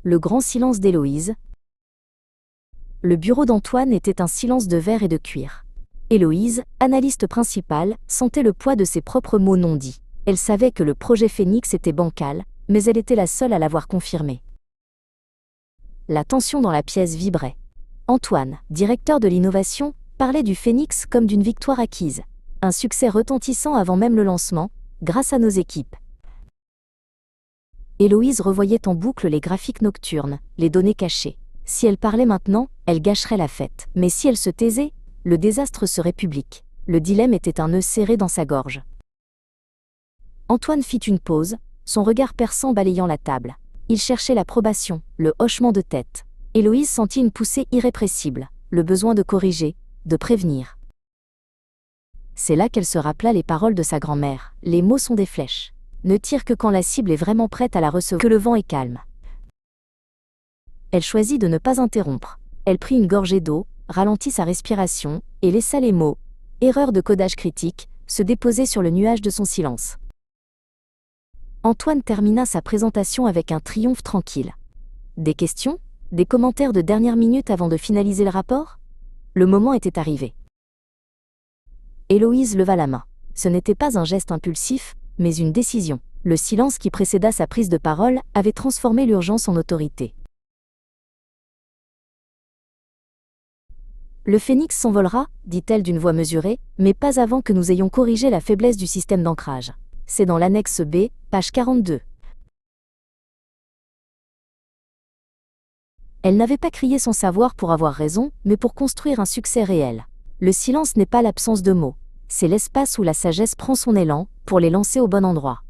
le grand silence d'Héloïse. Le bureau d'Antoine était un silence de verre et de cuir. Héloïse, analyste principale, sentait le poids de ses propres mots non dits. Elle savait que le projet Phénix était bancal, mais elle était la seule à l'avoir confirmé. La tension dans la pièce vibrait. Antoine, directeur de l'innovation, parlait du Phénix comme d'une victoire acquise. Un succès retentissant avant même le lancement, grâce à nos équipes. Héloïse revoyait en boucle les graphiques nocturnes, les données cachées. Si elle parlait maintenant, elle gâcherait la fête. Mais si elle se taisait, le désastre serait public. Le dilemme était un nœud serré dans sa gorge. Antoine fit une pause, son regard perçant balayant la table. Il cherchait l'approbation, le hochement de tête. Héloïse sentit une poussée irrépressible, le besoin de corriger, de prévenir. C'est là qu'elle se rappela les paroles de sa grand-mère. Les mots sont des flèches. Ne tire que quand la cible est vraiment prête à la recevoir, que le vent est calme. Elle choisit de ne pas interrompre. Elle prit une gorgée d'eau, ralentit sa respiration, et laissa les mots « erreur de codage critique » se déposer sur le nuage de son silence. Antoine termina sa présentation avec un triomphe tranquille. Des questions? Des commentaires de dernière minute avant de finaliser le rapport? Le moment était arrivé. Héloïse leva la main. Ce n'était pas un geste impulsif, mais une décision. Le silence qui précéda sa prise de parole avait transformé l'urgence en autorité. Le Phénix s'envolera, dit-elle d'une voix mesurée, mais pas avant que nous ayons corrigé la faiblesse du système d'ancrage. C'est dans l'annexe B, page 42. Elle n'avait pas crié son savoir pour avoir raison, mais pour construire un succès réel. Le silence n'est pas l'absence de mots, c'est l'espace où la sagesse prend son élan, pour les lancer au bon endroit.